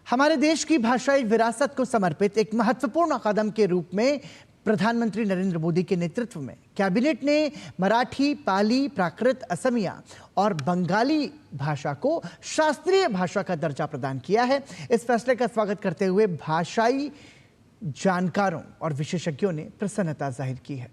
हमारे देश की भाषाई विरासत को समर्पित एक महत्वपूर्ण कदम के रूप में प्रधानमंत्री नरेंद्र मोदी के नेतृत्व में कैबिनेट ने मराठी, पाली, प्राकृत, असमिया और बंगाली भाषा को शास्त्रीय भाषा का दर्जा प्रदान किया है। इस फैसले का स्वागत करते हुए भाषाई जानकारों और विशेषज्ञों ने प्रसन्नता जाहिर की है।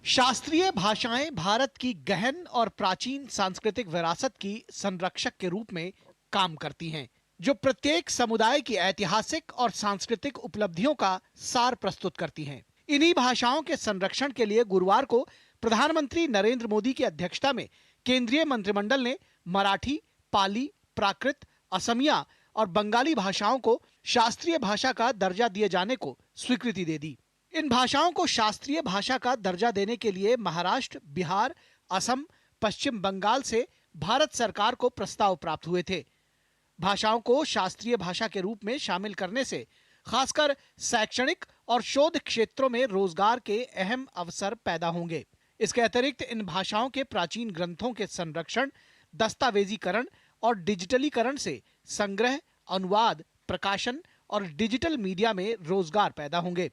शास्त्रीय भाषाएं भारत की गहन और प्राचीन सांस्कृतिक विरासत की संरक्षक के रूप में काम करती हैं, जो प्रत्येक समुदाय की ऐतिहासिक और सांस्कृतिक उपलब्धियों का सार प्रस्तुत करती हैं। इन्हीं भाषाओं के संरक्षण के लिए गुरुवार को प्रधानमंत्री नरेंद्र मोदी की अध्यक्षता में केंद्रीय मंत्रिमंडल ने मराठी, पाली, प्राकृत, असमिया और बंगाली भाषाओं को शास्त्रीय भाषा का दर्जा दिए जाने को स्वीकृति दे दी। इन भाषाओं को शास्त्रीय भाषा का दर्जा देने के लिए महाराष्ट्र, बिहार, असम, पश्चिम बंगाल से भारत सरकार को प्रस्ताव प्राप्त हुए थे। भाषाओं को शास्त्रीय भाषा के रूप में शामिल करने से खासकर शैक्षणिक और शोध क्षेत्रों में रोजगार के अहम अवसर पैदा होंगे। इसके अतिरिक्त इन भाषाओं के प्राचीन ग्रंथों के संरक्षण, दस्तावेजीकरण और डिजिटलीकरण से संग्रह, अनुवाद, प्रकाशन और डिजिटल मीडिया में रोजगार पैदा होंगे।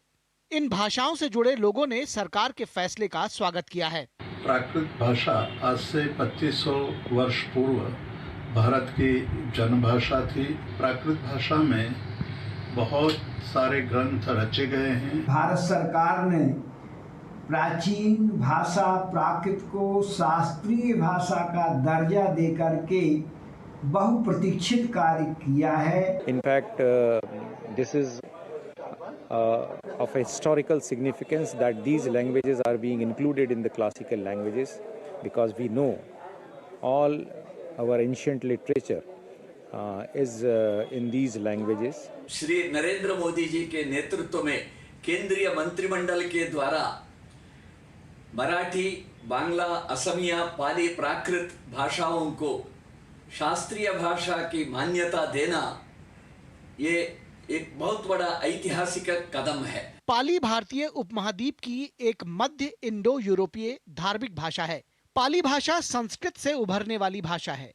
इन भाषाओं से जुड़े लोगों ने सरकार के फैसले का स्वागत किया है। प्राकृत भाषा आज से 2500 वर्ष पूर्व भारत की जनभाषा थी। प्राकृत भाषा में बहुत सारे ग्रंथ रचे गए हैं। भारत सरकार ने प्राचीन भाषा प्राकृत को शास्त्रीय भाषा का दर्जा देकर के बहुप्रतीक्षित कार्य किया है। In fact this is of a historical significance that these languages are being included in the classical languages, because we know all our ancient literature is in these languages. Shri Narendra Modi ji के नेतृत्व में केंद्रीय मंत्रिमंडल के द्वारा मराठी, बांग्ला, असमिया, पाली, प्राकृत भाषाओं को शास्त्रीय भाषा की मान्यता देना ये एक बहुत बड़ा ऐतिहासिक कदम है। पाली भारतीय उपमहाद्वीप की एक मध्य इंडो यूरोपीय धार्मिक भाषा है। पाली भाषा संस्कृत से उभरने वाली भाषा है।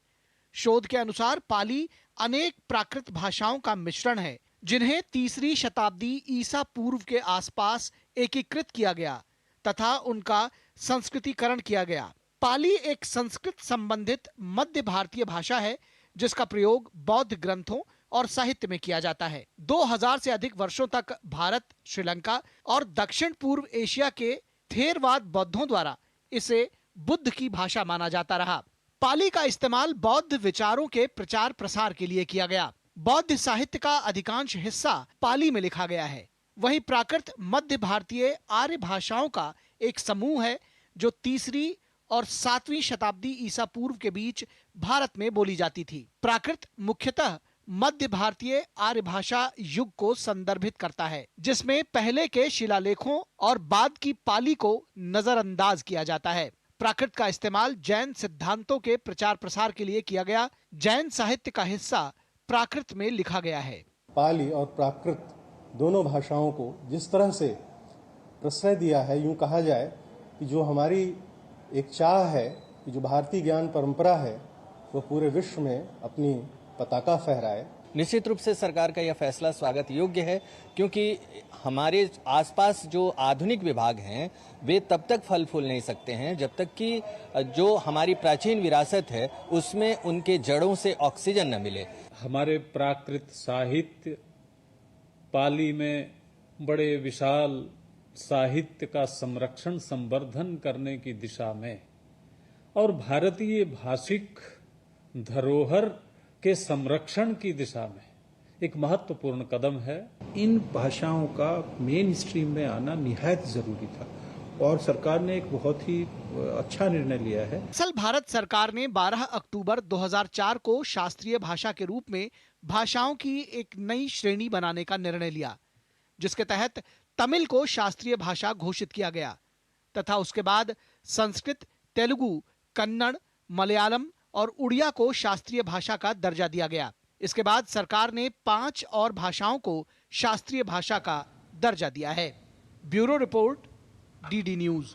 शोध के अनुसार पाली अनेक प्राकृत भाषाओं का मिश्रण है, जिन्हें 3री शताब्दी ईसा पूर्व के आसपास एकीकृत किया गया तथा उनका संस्कृतीकरण किया गया। पाली एक संस्कृत संबंधित मध्य भारतीय भाषा है, जिसका प्रयोग बौद्ध ग्रंथों और साहित्य में किया जाता है। 2000 से अधिक वर्षों तक भारत, श्रीलंका और दक्षिण पूर्व एशिया के थेरवाद बौद्धों द्वारा इसे बुद्ध की भाषा माना जाता रहा। पाली का इस्तेमाल बौद्ध विचारों के प्रचार प्रसार के लिए किया गया। बौद्ध साहित्य का अधिकांश हिस्सा पाली में लिखा गया है। वहीं प्राकृत मध्य भारतीय आर्य भाषाओं का एक समूह है, जो 3री और 7वीं शताब्दी ईसा पूर्व के बीच भारत में बोली जाती थी। प्राकृत मुख्यतः मध्य भारतीय आर्य भाषा युग को संदर्भित करता है, जिसमें पहले के शिलालेखों और बाद की पाली को नजरअंदाज किया जाता है। प्राकृत का इस्तेमाल जैन सिद्धांतों के प्रचार प्रसार के लिए किया गया। जैन साहित्य का हिस्सा प्राकृत में लिखा गया है। पाली और प्राकृत दोनों भाषाओं को जिस तरह से प्रश्रय दिया है, यूं कहा जाए कि जो हमारी एक चाह है कि जो भारतीय ज्ञान परंपरा है वो पूरे विश्व में अपनी पताका फहराए। निश्चित रूप से सरकार का यह फैसला स्वागत योग्य है, क्योंकि हमारे आसपास जो आधुनिक विभाग हैं वे तब तक फल फूल नहीं सकते हैं जब तक कि जो हमारी प्राचीन विरासत है उसमें उनके जड़ों से ऑक्सीजन न मिले। हमारे प्राकृत साहित्य पाली में बड़े विशाल साहित्य का संरक्षण संवर्धन करने की दिशा में और भारतीय भाषिक धरोहर के संरक्षण की दिशा में एक महत्वपूर्ण कदम है। इन भाषाओं का मेन स्ट्रीम में आना निहायत जरूरी था और सरकार ने एक बहुत ही अच्छा निर्णय लिया है। असल भारत सरकार ने 12 अक्टूबर 2004 को शास्त्रीय भाषा के रूप में भाषाओं की एक नई श्रेणी बनाने का निर्णय लिया, जिसके तहत तमिल को शास्त्रीय भाषा घोषित किया गया तथा उसके बाद संस्कृत, तेलुगु, कन्नड़, मलयालम और उड़िया को शास्त्रीय भाषा का दर्जा दिया गया। इसके बाद सरकार ने 5 और भाषाओं को शास्त्रीय भाषा का दर्जा दिया है। Bureau report, DD news.